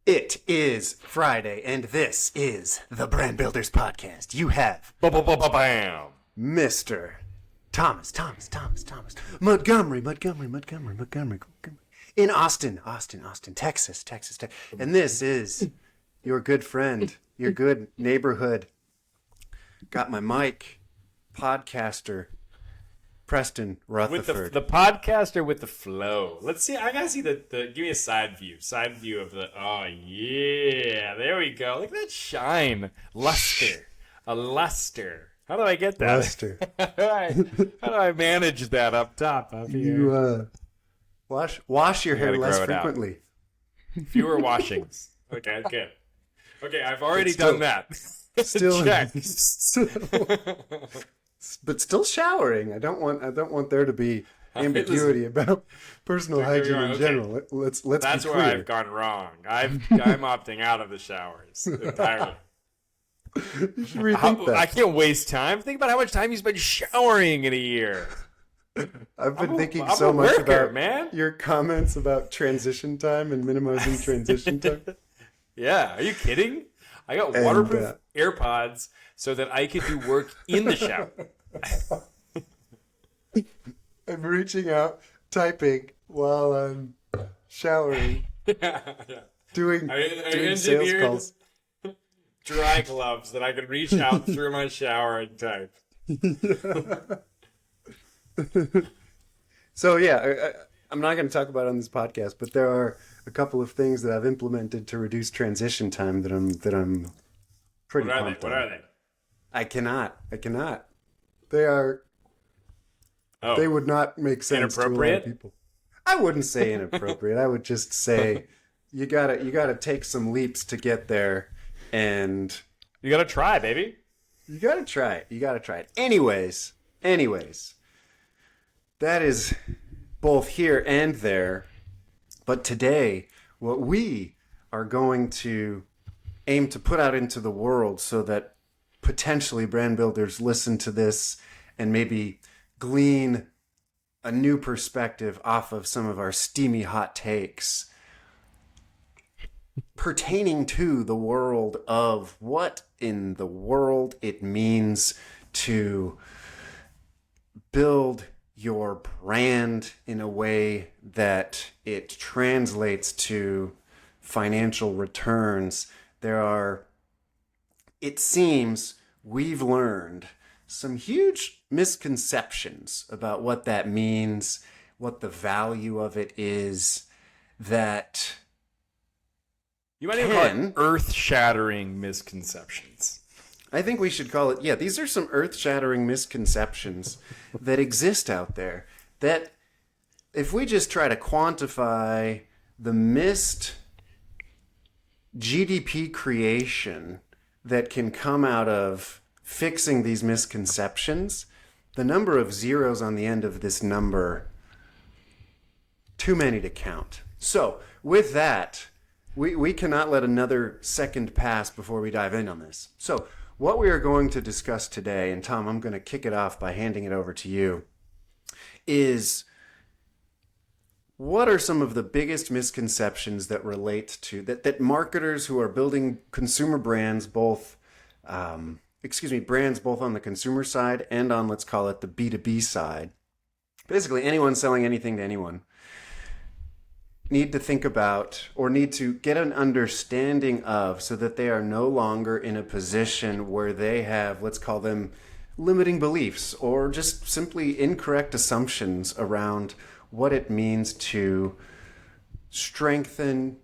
It is Friday, and this is the Brand Builders Podcast. You have Bam. Mr. Thomas, Montgomery, in Austin, Texas. And this is your good friend, your good neighborhood. Got my mic, podcaster, Preston Rutherford. With the podcaster with the flow. Let's see. I gotta see the give me a side view of the. Oh yeah, there we go. Look at that shine, a luster. How do I get that? Luster. How do I manage that up top? Up here? You wash your hair less frequently. Fewer washings. Okay, good. Okay, I've already done that. Still check. But still showering. I don't want there to be ambiguity about personal hygiene in general. Let's be clear. That's where I've gone wrong. I'm opting out of the showers entirely. You should rethink that. I can't waste time. Think about how much time you spend showering in a year. I've been thinking I'm so a much worker, about man. Your comments about transition time and minimizing transition time. Yeah, are you kidding? I got waterproof AirPods so that I could do work in the shower. I'm reaching out, typing while I'm showering, doing sales calls. Dry gloves that I can reach out through my shower and type. So yeah, I'm not going to talk about it on this podcast, but there are a couple of things that I've implemented to reduce transition time that I'm pretty pumped on. What are they? I cannot. They are. Oh, they would not make sense to a lot of people. I wouldn't say inappropriate. I would just say you gotta take some leaps to get there, and you gotta try, baby. You gotta try it. Anyways, that is both here and there. But today, what we are going to aim to put out into the world so that potentially brand builders listen to this and maybe glean a new perspective off of some of our steamy hot takes pertaining to the world of what in the world it means to build your brand in a way that it translates to financial returns. It seems we've learned some huge misconceptions about what that means, what the value of it is, that you might even call it earth-shattering misconceptions. I think we should call it, these are some earth-shattering misconceptions that exist out there that if we just try to quantify the missed GDP creation that can come out of fixing these misconceptions, the number of zeros on the end of this number, too many to count. So with that, we cannot let another second pass before we dive in on this. So what we are going to discuss today, and Tom, I'm going to kick it off by handing it over to you, is what are some of the biggest misconceptions that relate to that marketers who are building consumer brands, brands both on the consumer side and on, let's call it, the B2B side, basically anyone selling anything to anyone, need to think about or need to get an understanding of so that they are no longer in a position where they have, let's call them, limiting beliefs or just simply incorrect assumptions around what it means to strengthen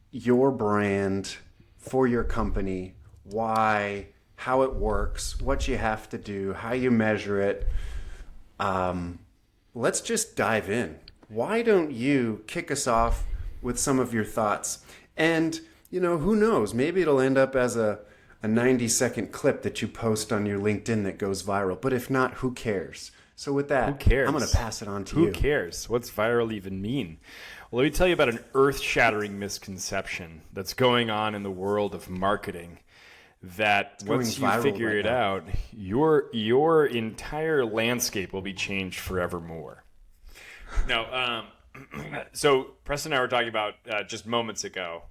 your brand for your company, why, how it works, what you have to do, how you measure it. Let's just dive in. Why don't you kick us off with some of your thoughts? And, who knows? Maybe it'll end up as a 90-second clip that you post on your LinkedIn that goes viral. But if not, who cares? So with that, who cares? I'm going to pass it on to you. Who cares? What's viral even mean? Well, let me tell you about an earth-shattering misconception that's going on in the world of marketing that once you figure it out, your entire landscape will be changed forevermore. No, So Preston and I were talking about just moments ago.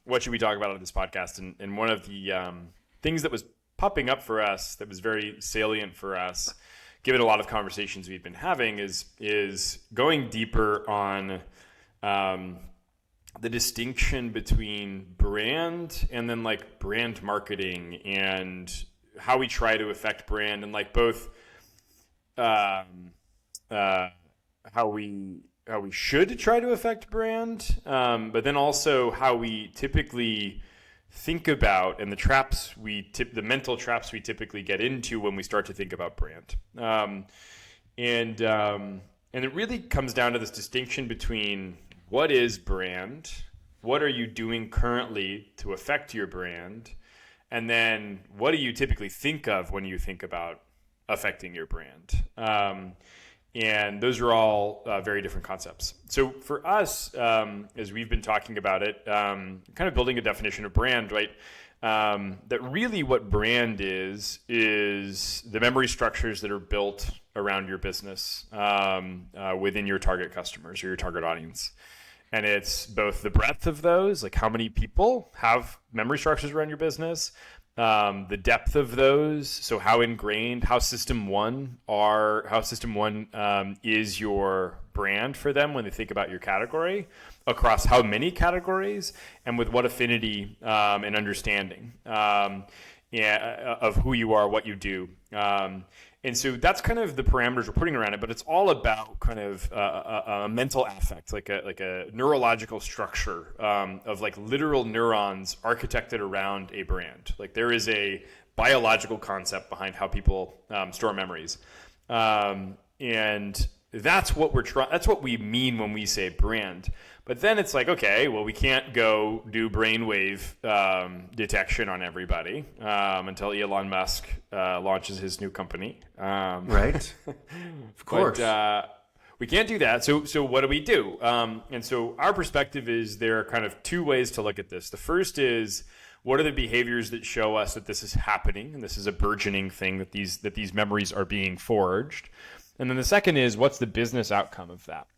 What should we talk about on this podcast? And one of the things that was popping up for us that was very salient for us, given a lot of conversations we've been having, is going deeper on the distinction between brand and then like brand marketing and how we try to affect brand, and like both how we should try to affect brand, but then also how we typically think about, and the mental traps we typically get into when we start to think about brand. And it really comes down to this distinction between what is brand, what are you doing currently to affect your brand, and then what do you typically think of when you think about affecting your brand. And those are all very different concepts. So for us, as we've been talking about it, kind of building a definition of brand, right? That really what brand is the memory structures that are built around your business within your target customers or your target audience. And it's both the breadth of those, like how many people have memory structures around your business, the depth of those, so how ingrained, how system one is your brand for them when they think about your category, across how many categories, and with what affinity and understanding of who you are, what you do. And so that's kind of the parameters we're putting around it, but it's all about kind of a mental affect, like a neurological structure of like literal neurons architected around a brand. Like there is a biological concept behind how people store memories, and that's what we mean when we say brand. But then it's like, okay, well, we can't go do brainwave detection on everybody until Elon Musk launches his new company. Right. Of course. But we can't do that. So what do we do? And so our perspective is there are kind of two ways to look at this. The first is, what are the behaviors that show us that this is happening and this is a burgeoning thing, that these memories are being forged? And then the second is, what's the business outcome of that?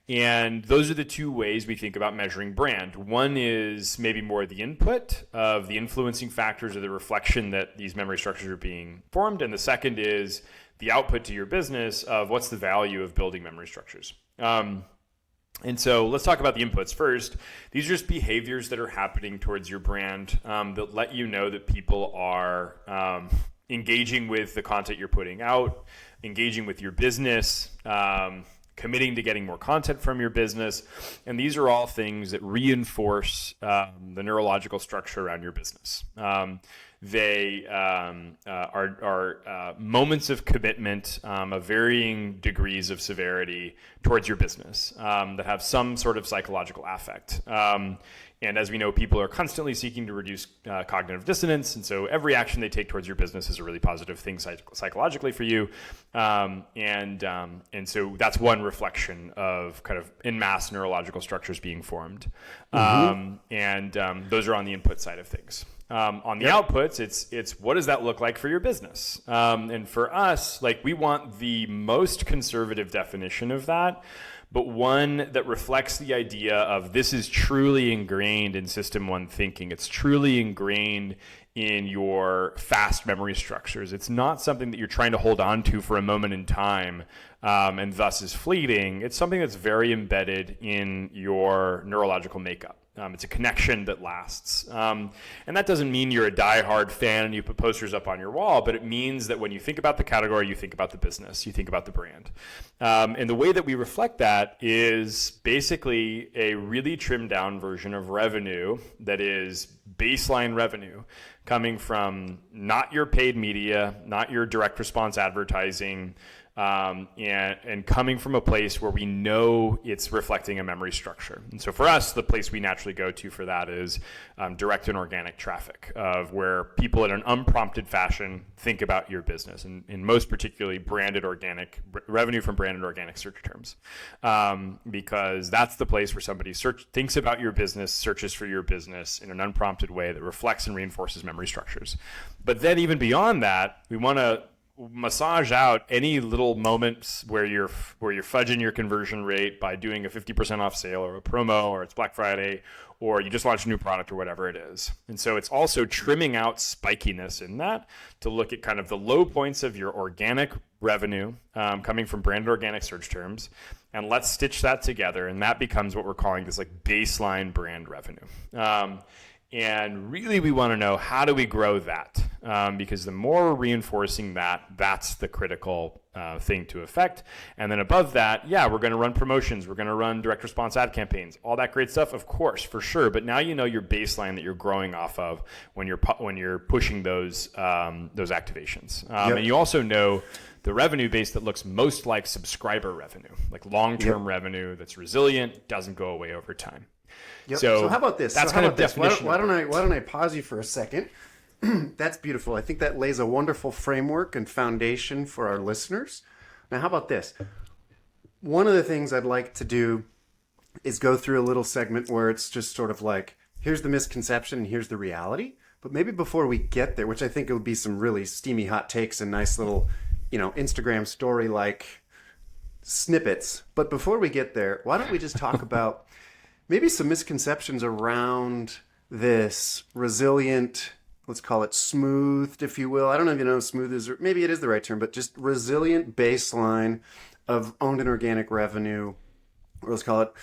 And those are the two ways we think about measuring brand. One is maybe more the input of the influencing factors or the reflection that these memory structures are being formed. And the second is the output to your business of what's the value of building memory structures. And so let's talk about the inputs first. These are just behaviors that are happening towards your brand that let you know that people are engaging with the content you're putting out, engaging with your business, committing to getting more content from your business. And these are all things that reinforce the neurological structure around your business. They are moments of commitment of varying degrees of severity towards your business that have some sort of psychological affect. And as we know, people are constantly seeking to reduce cognitive dissonance. And so every action they take towards your business is a really positive thing psychologically for you. And so that's one reflection of kind of en masse neurological structures being formed. Mm-hmm. Those are on the input side of things. On the outputs, it's what does that look like for your business? And for us, like, we want the most conservative definition of that, but one that reflects the idea of this is truly ingrained in System 1 thinking. It's truly ingrained in your fast memory structures. It's not something that you're trying to hold on to for a moment in time and thus is fleeting. It's something that's very embedded in your neurological makeup. It's a connection that lasts. And that doesn't mean you're a diehard fan and you put posters up on your wall, but it means that when you think about the category, you think about the business, you think about the brand. And the way that we reflect that is basically a really trimmed down version of revenue that is baseline revenue coming from not your paid media, not your direct response advertising, and coming from a place where we know it's reflecting a memory structure. And so for us, the place we naturally go to for that is direct and organic traffic, of where people in an unprompted fashion think about your business, and most particularly branded organic revenue from branded organic search terms, because that's the place where somebody thinks about your business, searches for your business in an unprompted way that reflects and reinforces memory structures. But then even beyond that, we want to massage out any little moments where you're fudging your conversion rate by doing a 50% off sale or a promo, or it's Black Friday, or you just launched a new product or whatever it is. And so it's also trimming out spikiness in that to look at kind of the low points of your organic revenue coming from brand organic search terms. And let's stitch that together. And that becomes what we're calling this like baseline brand revenue. And really, we want to know, how do we grow that? Because the more we're reinforcing that, that's the critical thing to affect. And then above that, yeah, we're going to run promotions. We're going to run direct response ad campaigns, all that great stuff, of course, for sure. But now you know your baseline that you're growing off of when you're pushing those activations. And you also know the revenue base that looks most like subscriber revenue, like long-term revenue that's resilient, doesn't go away over time. Yep. So how about this? That's so kind of this? definition. Why don't I pause you for a second? That's beautiful. I think that lays a wonderful framework and foundation for our listeners. Now, how about this? One of the things I'd like to do is go through a little segment where it's just sort of like, here's the misconception and here's the reality. But maybe before we get there, which I think it would be some really steamy hot takes and nice little, Instagram story like snippets. But before we get there, why don't we just talk about maybe some misconceptions around this resilient, let's call it smoothed, if you will. I don't even know if smooth is, or maybe it is the right term, but just resilient baseline of owned and organic revenue, or let's call it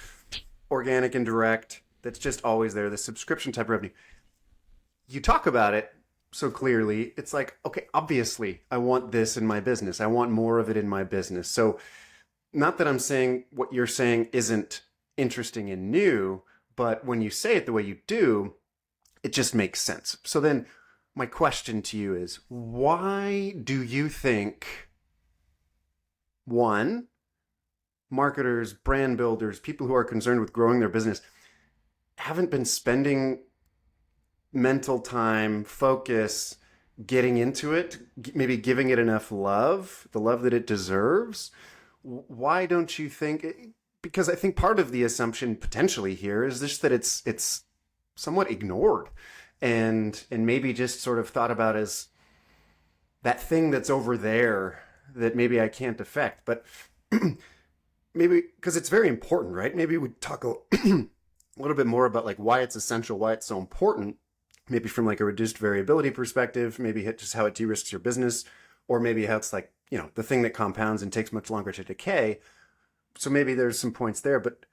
organic and direct, that's just always there, the subscription type revenue. You talk about it so clearly, it's like, okay, obviously I want this in my business. I want more of it in my business. So not that I'm saying what you're saying isn't interesting and new, but when you say it the way you do, it just makes sense. So then my question to you is, why do you think, one, marketers, brand builders, people who are concerned with growing their business haven't been spending mental time, focus, getting into it, maybe giving it enough love, the love that it deserves? Why don't you think... Because I think part of the assumption potentially here is just that it's somewhat ignored and maybe just sort of thought about as that thing that's over there that maybe I can't affect. But maybe because it's very important, right? Maybe we talk a little bit more about like why it's essential, why it's so important, maybe from like a reduced variability perspective, maybe just how it de-risks your business, or maybe how it's like, the thing that compounds and takes much longer to decay. So maybe there's some points there, but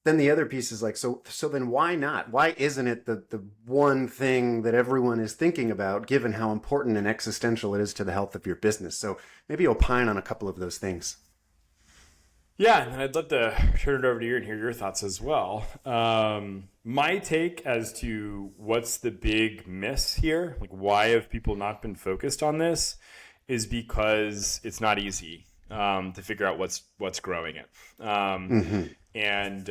then the other piece is like, so then why not? Why isn't it the one thing that everyone is thinking about, given how important and existential it is to the health of your business? So maybe opine on a couple of those things. Yeah, and I'd love to turn it over to you and hear your thoughts as well. My take as to what's the big miss here, like why have people not been focused on this, is because it's not easy. To figure out what's growing it. And,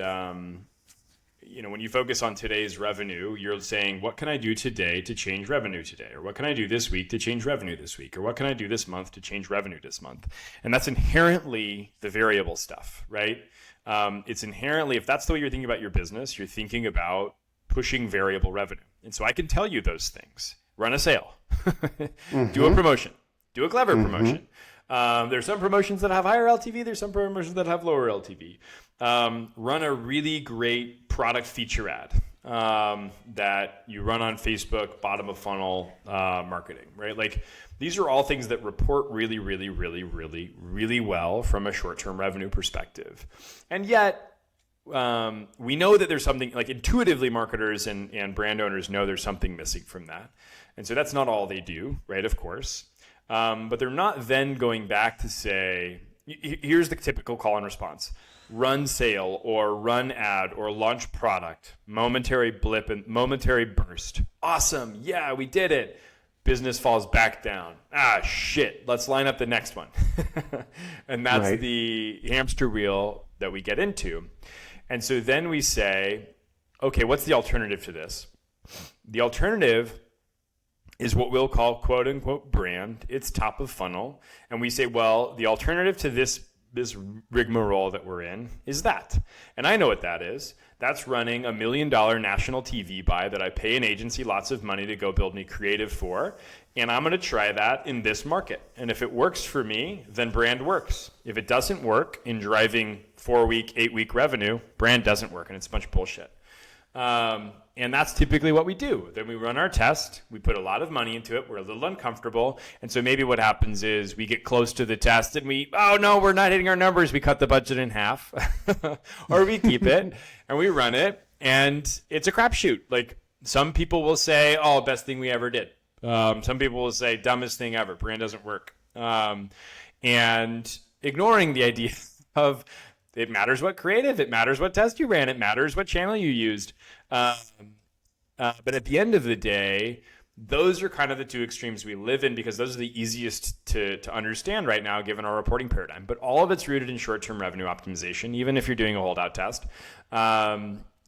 when you focus on today's revenue, you're saying, what can I do today to change revenue today? Or what can I do this week to change revenue this week? Or what can I do this month to change revenue this month? And that's inherently the variable stuff, right? It's inherently, if that's the way you're thinking about your business, you're thinking about pushing variable revenue. And so I can tell you those things. Run a sale. Do a promotion. Do a clever promotion. There's some promotions that have higher LTV. There's some promotions that have lower LTV. Run a really great product feature ad that you run on Facebook, bottom of funnel marketing, right? Like these are all things that report really, really, really, really, really well from a short-term revenue perspective. And yet we know that there's something, like intuitively marketers and brand owners know there's something missing from that. And so that's not all they do, right? Of course. But they're not then going back to say, here's the typical call and response. Run sale or run ad or launch product, momentary blip and momentary burst. Awesome. Yeah, we did it. Business falls back down. Ah, shit. Let's line up the next one. And that's right. The hamster wheel that we get into. And so then we say, okay, what's the alternative to this? The alternative is what we'll call quote unquote brand. It's top of funnel. And we say, well, the alternative to this rigmarole that we're in is that. And I know what that is. That's running $1 million national TV buy that I pay an agency lots of money to go build me creative for. And I'm going to try that in this market. And if it works for me, then brand works. If it doesn't work in driving 4-week, 8-week revenue, brand doesn't work. And it's a bunch of bullshit. And that's typically what we do. Then we run our test. We put a lot of money into it. We're a little uncomfortable. And so maybe what happens is we get close to the test and oh no, we're not hitting our numbers. We cut the budget in half. Or we keep it and we run it. And it's a crapshoot. Like some people will say, oh, best thing we ever did. Some people will say, dumbest thing ever. Brand doesn't work. And ignoring the idea of it matters what creative, it matters what test you ran, it matters what channel you used. But at the end of the day, those are kind of the two extremes we live in because those are the easiest to understand right now given our reporting paradigm. But all of it's rooted in short-term revenue optimization, even if you're doing a holdout test.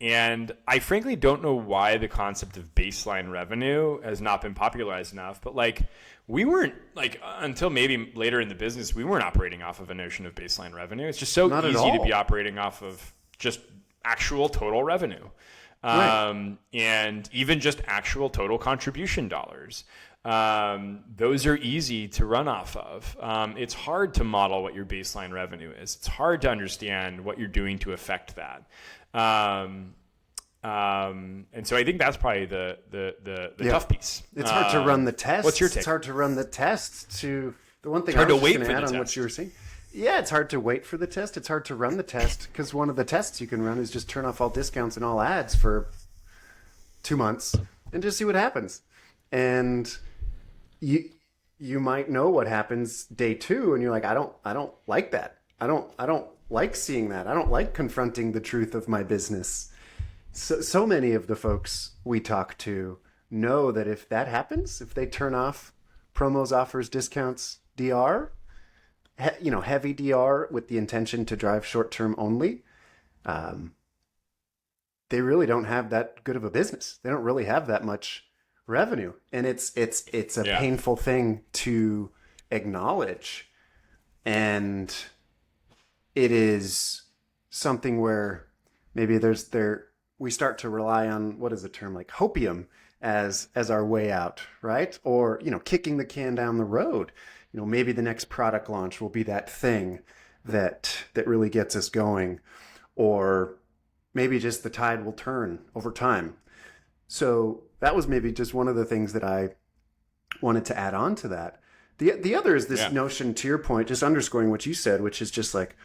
And I frankly don't know why the concept of baseline revenue has not been popularized enough. But like we weren't like until maybe later in the business, we weren't operating off of a notion of baseline revenue. It's just so easy to be operating off of just actual total revenue. Right. And even just actual total contribution dollars. Those are easy to run off of. It's hard to model what your baseline revenue is. It's hard to understand what you're doing to affect that. And so I think that's probably the tough piece. It's hard to run the test. What's your take? It's hard to run the test to the one thing I was going to add on what you were saying. Yeah, it's hard to wait for the test. It's hard to run the test because one of the tests you can run is just turn off all discounts and all ads for 2 months and just see what happens. And you might know what happens day 2, and you're like, I don't like that. I don't like seeing that. I don't like confronting the truth of my business. So many of the folks we talk to know that if that happens, if they turn off promos, offers, discounts, DR, heavy DR with the intention to drive short-term only, they really don't have that good of a business. They don't really have that much revenue. And it's a painful thing to acknowledge. And it is something where maybe we start to rely on, what is the term, like hopium as our way out, right? Or, kicking the can down the road. Maybe the next product launch will be that thing that really gets us going, or maybe just the tide will turn over time. So that was maybe just one of the things that I wanted to add on to that. The other is this notion, to your point, just underscoring what you said, which is just like,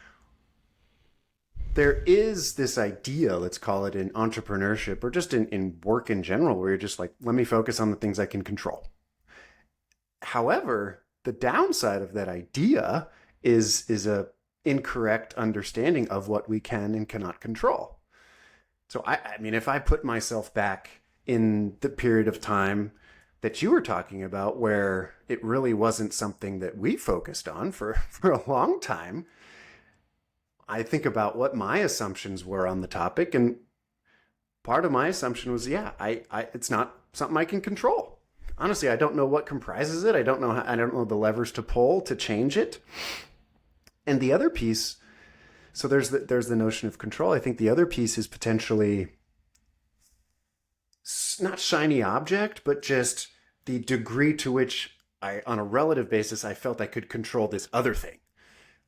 there is this idea, let's call it in entrepreneurship or just in work in general, where you're just like, let me focus on the things I can control. However, the downside of that idea is a incorrect understanding of what we can and cannot control. So I mean, if I put myself back in the period of time that you were talking about, where it really wasn't something that we focused on for a long time, I think about what my assumptions were on the topic, and part of my assumption was, it's not something I can control. Honestly, I don't know what comprises it. I don't know the levers to pull to change it. And the other piece, so there's the notion of control. I think the other piece is potentially not shiny object, but just the degree to which on a relative basis, I felt I could control this other thing,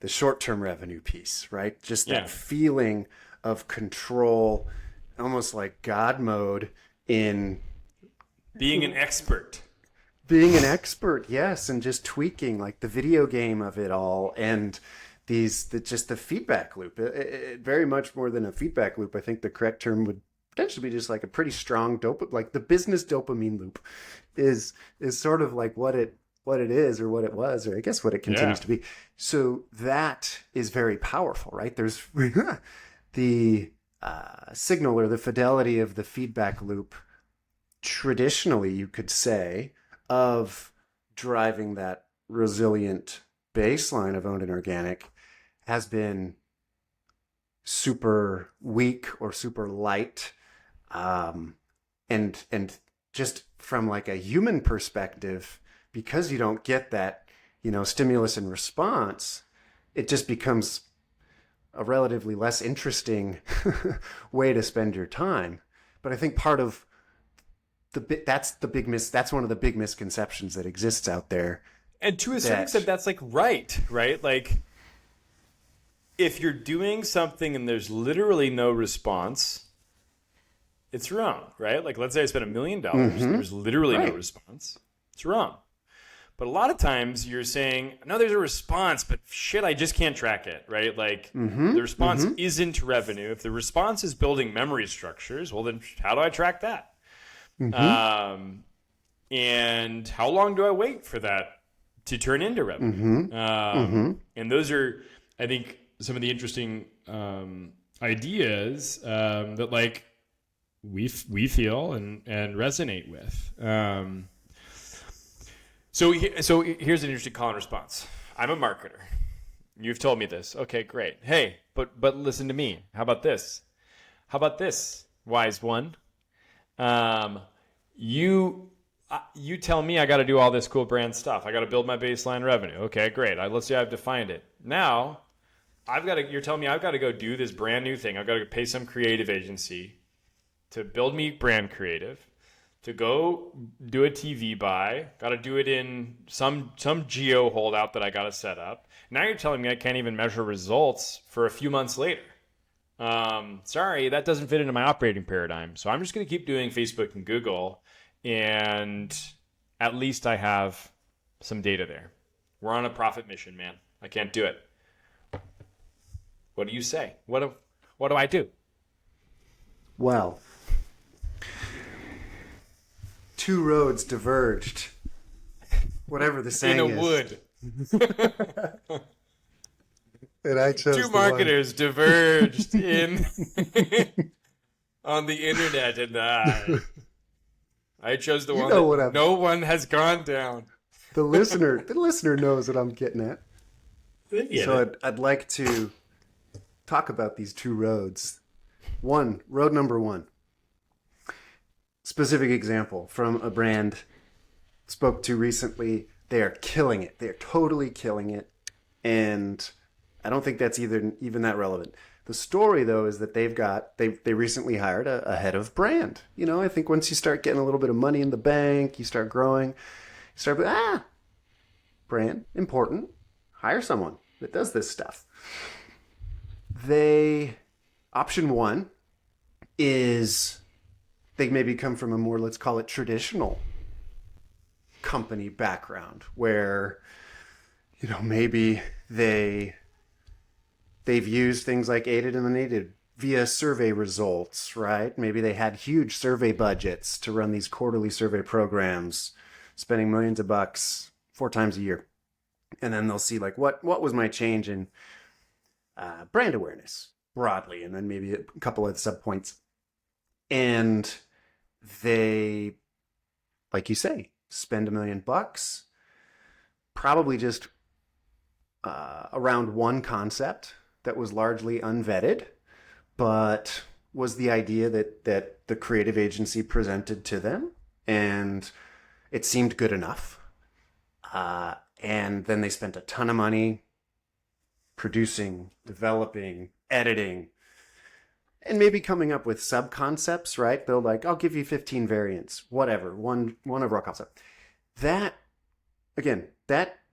the short-term revenue piece, right? Just that feeling of control, almost like God mode in being an expert. Being an expert, yes, and just tweaking, like the video game of it all, and just the feedback loop. It very much more than a feedback loop. I think the correct term would potentially be just like a pretty strong like the business dopamine loop is sort of like what it is, or what it was, or I guess what it continues to be. So that is very powerful, right? There's the signal or the fidelity of the feedback loop. Traditionally, you could say, of driving that resilient baseline of owned and organic has been super weak or super light. And just from like a human perspective, because you don't get that, stimulus and response, it just becomes a relatively less interesting way to spend your time. But I think part of that's one of the big misconceptions that exists out there. And to a certain extent, that's like right? Like, if you're doing something and there's literally no response, it's wrong, right? Like, let's say I spent $1 million, there's literally no response. It's wrong. But a lot of times you're saying, no, there's a response, but shit, I just can't track it, right? Like, the response isn't revenue. If the response is building memory structures, well, then how do I track that? And how long do I wait for that to turn into revenue? And those are, I think, some of the interesting ideas that, like, we feel and resonate with. So here's an interesting call and response. I'm a marketer. You've told me this. Okay, great. Hey, but listen to me. How about this? How about this, wise one? You tell me I got to do all this cool brand stuff. I got to build my baseline revenue. Okay, great. Let's say I've defined it. Now, you're telling me I've got to go do this brand new thing. I've got to pay some creative agency to build me brand creative, to go do a TV buy. Got to do it in some geo holdout that I got to set up. Now you're telling me I can't even measure results for a few months later. Sorry, that doesn't fit into my operating paradigm. So I'm just going to keep doing Facebook and Google, and at least I have some data there. We're on a profit mission, man. I can't do it. What do you say? What do I do? Well, two roads diverged. Whatever the saying is. In a wood. And I chose two marketers diverged in on the internet, and I chose the one that no one has gone down. The listener knows what I'm getting at. So I'd like to talk about these two roads. Road number one. Specific example from a brand spoke to recently. They are killing it. They're totally killing it. And I don't think that's even that relevant. The story, though, is that they recently hired a head of brand. You know, I think once you start getting a little bit of money in the bank, you start growing, you start, brand, important, hire someone that does this stuff. Option one is they maybe come from a more, let's call it, traditional company background where, you know, maybe they've used things like aided and unaided via survey results, right? Maybe they had huge survey budgets to run these quarterly survey programs, spending millions of bucks 4 times a year. And then they'll see, like, what was my change in brand awareness broadly, and then maybe a couple of subpoints. And they, like you say, spend $1 million, probably just around one concept that was largely unvetted, but was the idea that the creative agency presented to them, and it seemed good enough. And then they spent a ton of money producing, developing, editing, and maybe coming up with sub-concepts, right? They'll like, I'll give you 15 variants, whatever, one overall concept. That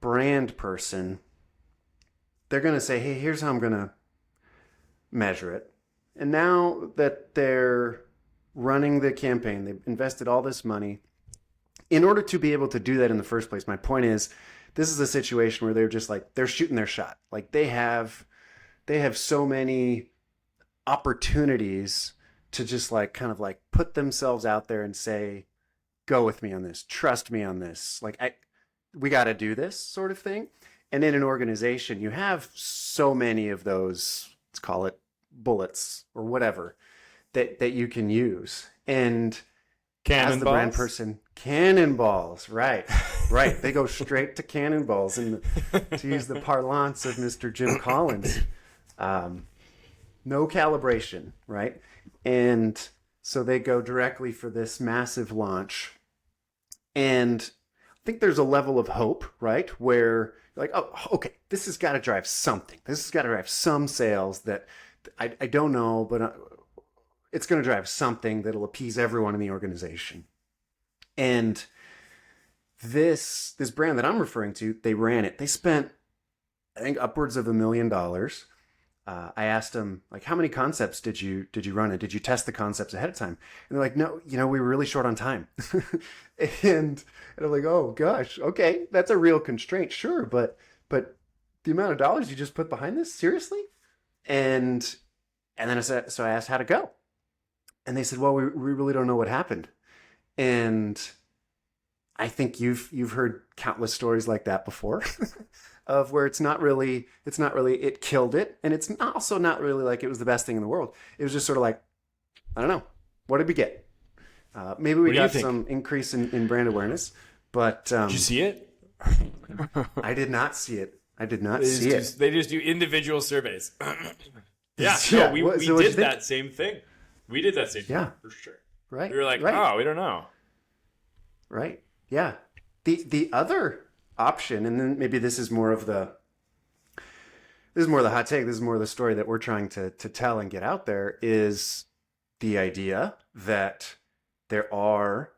brand person, they're going to say, hey, here's how I'm going to measure it. And now that they're running the campaign, they've invested all this money. In order to be able to do that in the first place, my point is, this is a situation where they're just like, they're shooting their shot. Like they have so many opportunities to just like kind of like put themselves out there and say, go with me on this, trust me on this. Like we got to do this sort of thing. And in an organization, you have so many of those, let's call it bullets or whatever, that you can use. And as the brand person, cannonballs, right. They go straight to cannonballs, and to use the parlance of Mr. Jim Collins, no calibration, right? And so they go directly for this massive launch. And I think there's a level of hope, right? Where Like, oh, okay, this has got to drive something. This has got to drive some sales that I don't know, but it's going to drive something that'll appease everyone in the organization. And this brand that I'm referring to, they ran it. They spent, I think, upwards of $1 million. I asked them, like, how many concepts did you run it? Did you test the concepts ahead of time? And they're like, no, we were really short on time. and I'm like, oh gosh, okay, that's a real constraint, sure, but the amount of dollars you just put behind this, seriously? And then I asked how to go, and they said, well, we really don't know what happened. And I think you've heard countless stories like that before. Of where it's not really it killed it, and it's also not really like it was the best thing in the world. It was just sort of like, I don't know, what did we get? Maybe we got some increase in brand awareness, but did you see it? I did not see it. They just do individual surveys. Yeah, we did that same thing. We did that same thing for sure. Right. We were like, oh, we don't know. Right. Yeah. The other option, and then maybe this is more the hot take, this is more of the story that we're trying to tell and get out there, is the idea that there are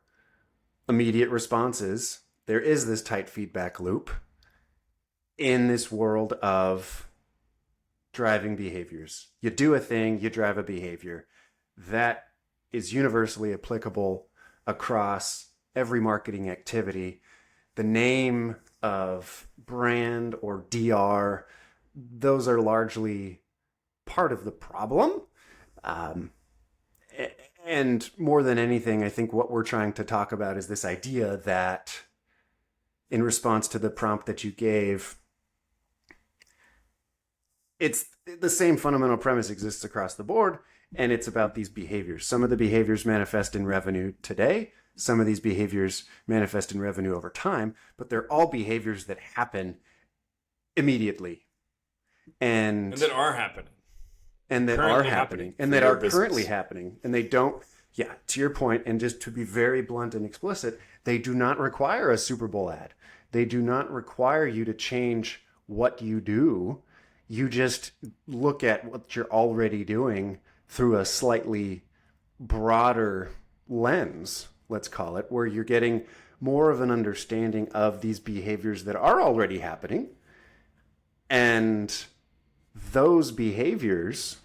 immediate responses. There is this tight feedback loop in this world of driving behaviors. You do a thing, you drive a behavior. That is universally applicable across every marketing activity. The name of brand or DR, those are largely part of the problem. And more than anything, I think what we're trying to talk about is this idea that, in response to the prompt that you gave, it's the same fundamental premise exists across the board, and it's about these behaviors. Some of the behaviors manifest in revenue today. Some of these behaviors manifest in revenue over time, but they're all behaviors that happen immediately. And that are happening. And that are happening. And that are currently happening. And they don't, to your point, and just to be very blunt and explicit, they do not require a Super Bowl ad. They do not require you to change what you do. You just look at what you're already doing through a slightly broader lens, let's call it, where you're getting more of an understanding of these behaviors that are already happening. And those behaviors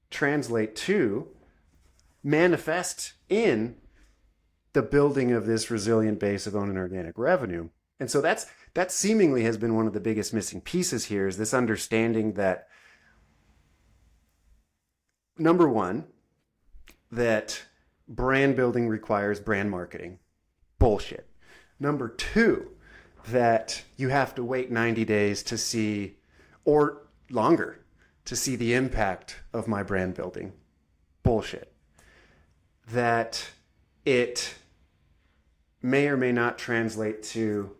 translate to manifest in the building of this resilient base of owned and organic revenue. And so that seemingly has been one of the biggest missing pieces here, is this understanding that, number one, that brand building requires brand marketing. Bullshit. Number two, that you have to wait 90 days to see, or longer, to see the impact of my brand building. Bullshit. That it may or may not translate to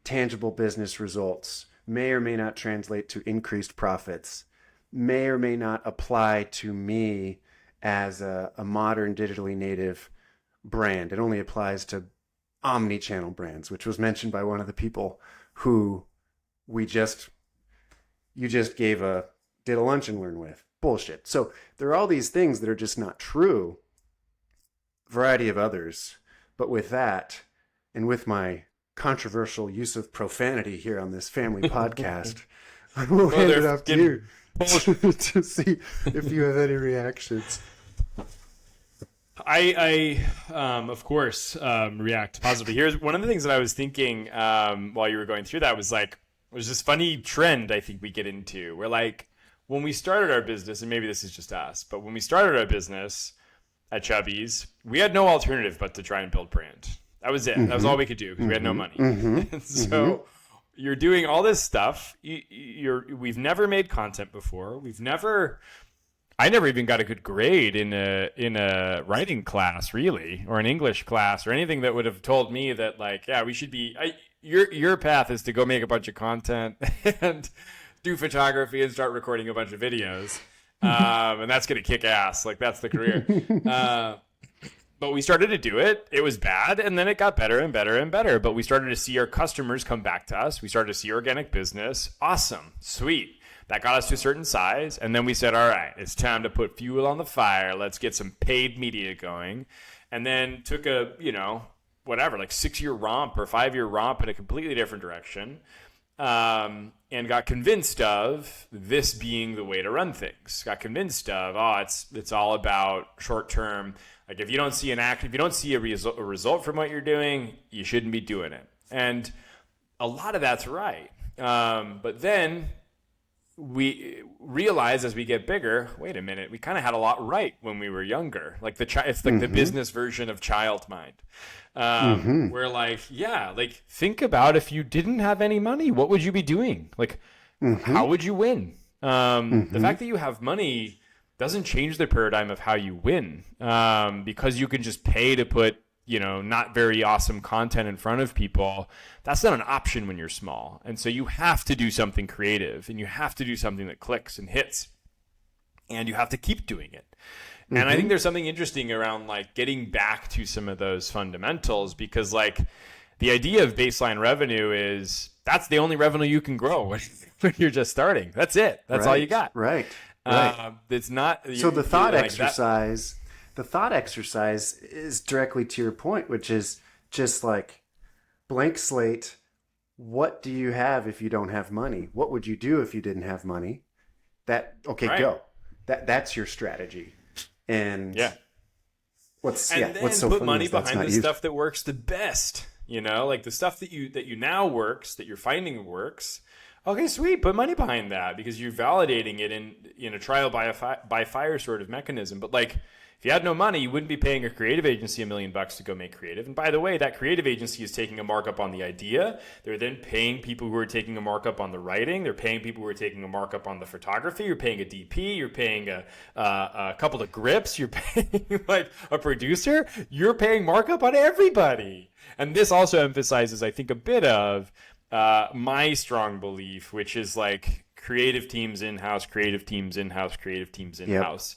tangible business results, may or may not translate to increased profits, may or may not apply to me as a modern digitally native brand. It only applies to omni-channel brands, which was mentioned by one of the people who you just did a lunch and learn with. Bullshit. So there are all these things that are just not true. Variety of others. But with that, and with my controversial use of profanity here on this family podcast, I will hand it off to you to see if you have any reactions. I of course, react positively. Here's one of the things that I was thinking while you were going through that was this funny trend I think we get into where, like, when we started our business, and maybe this is just us, but when we started our business at Chubby's, we had no alternative but to try and build brand. That was it. Mm-hmm. That was all we could do because we had no money. Mm-hmm. So you're doing all this stuff. We've never made content before. I never even got a good grade in a writing class, really, or an English class, or anything that would have told me that, like, yeah, we should be. Your path is to go make a bunch of content and do photography and start recording a bunch of videos, and that's gonna kick ass. Like, that's the career. But we started to do it. It was bad, and then it got better and better and better. But we started to see our customers come back to us. We started to see organic business. Awesome. Sweet. That got us to a certain size. And then we said, all right, it's time to put fuel on the fire. Let's get some paid media going. And then took a, whatever, like 6-year romp or 5-year romp in a completely different direction. And got convinced of this being the way to run things. Got convinced of, it's all about short term. Like if you don't see if you don't see a result from what you're doing, you shouldn't be doing it. And a lot of that's right. But then we realize as we get bigger, wait a minute, we kind of had a lot right when we were younger. Like it's like the business version of child mind. Where think about if you didn't have any money, what would you be doing? Like, how would you win? The fact that you have money doesn't change the paradigm of how you win, because you can just pay to put, not very awesome content in front of people. That's not an option when you're small. And so you have to do something creative, and you have to do something that clicks and hits, and you have to keep doing it. And I think there's something interesting around like getting back to some of those fundamentals, because like the idea of baseline revenue is that's the only revenue you can grow when you're just starting. That's it. That's all you got. Right. It's not. So the thought exercise, is directly to your point, which is just like blank slate. What do you have if you don't have money? What would you do if you didn't have money? Go. That's your strategy. And what's so put funny money is that's behind not the you. stuff that works the best. Like the stuff that you now works, that you're finding works. Okay, sweet. Put money behind that because you're validating it in a trial by fire sort of mechanism. But like, if you had no money, you wouldn't be paying a creative agency $1 million to go make creative. And by the way, that creative agency is taking a markup on the idea. They're then paying people who are taking a markup on the writing. They're paying people who are taking a markup on the photography. You're paying a DP. You're paying a couple of grips. You're paying like a producer. You're paying markup on everybody. And this also emphasizes, I think, a bit of my strong belief, which is like creative teams in-house, creative teams in-house, creative teams in-house.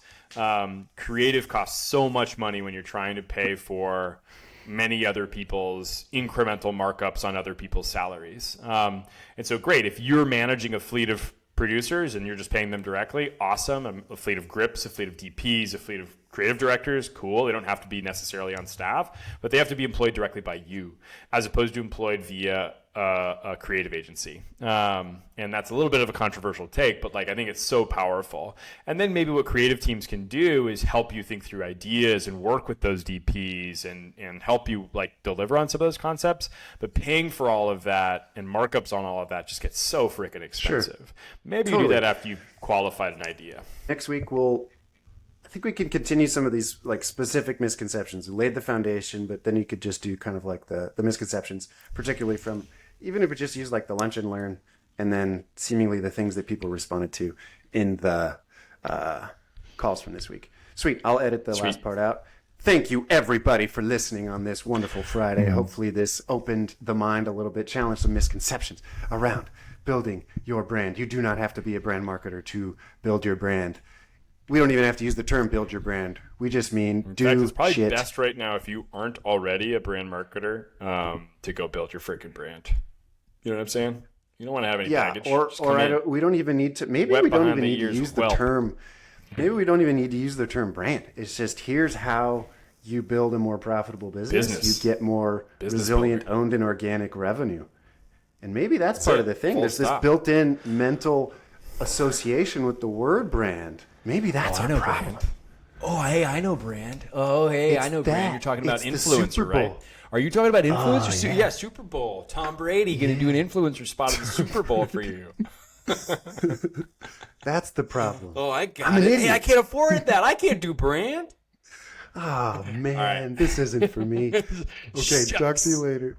Creative costs so much money when you're trying to pay for many other people's incremental markups on other people's salaries. And so great, if you're managing a fleet of producers and you're just paying them directly, awesome. A fleet of grips, a fleet of DPs, a fleet of creative directors, cool. They don't have to be necessarily on staff, but they have to be employed directly by you as opposed to employed via a creative agency. And that's a little bit of a controversial take, but like I think it's so powerful. And then maybe what creative teams can do is help you think through ideas and work with those DPs and help you like deliver on some of those concepts. But paying for all of that and markups on all of that just gets so freaking expensive. Sure. Maybe you do that after you've qualified an idea. Next week I think we can continue some of these like specific misconceptions. We laid the foundation, but then you could just do kind of like the misconceptions, particularly from, even if we just use like the lunch and learn, and then seemingly the things that people responded to in the calls from this week. Sweet. I'll edit the last part out. Thank you, everybody, for listening on this wonderful Friday. Hopefully this opened the mind a little bit, challenged some misconceptions around building your brand. You do not have to be a brand marketer to build your brand. We don't even have to use the term build your brand. We just mean in do fact, it's probably shit. Best right now if you aren't already a brand marketer to go build your freaking brand. You know what I'm saying? You don't want to have any baggage. We don't even need to. Maybe we don't even need to use the term. Maybe we don't even need to use the term brand. It's just here's how you build a more profitable business. You get more resilient, owned, and organic revenue. And maybe that's part of the thing. There's this built-in mental association with the word brand. Maybe that's our problem. Brand. Oh, hey, I know brand. Oh, hey, I know brand. You're talking about influencer, right? Are you talking about influencer? Yeah, Super Bowl. Tom Brady going to do an influencer spot at the Super Bowl for you. That's the problem. Oh, I got it. Hey, I can't afford that. I can't do brand. Oh, man. This isn't for me. Okay, talk to you later.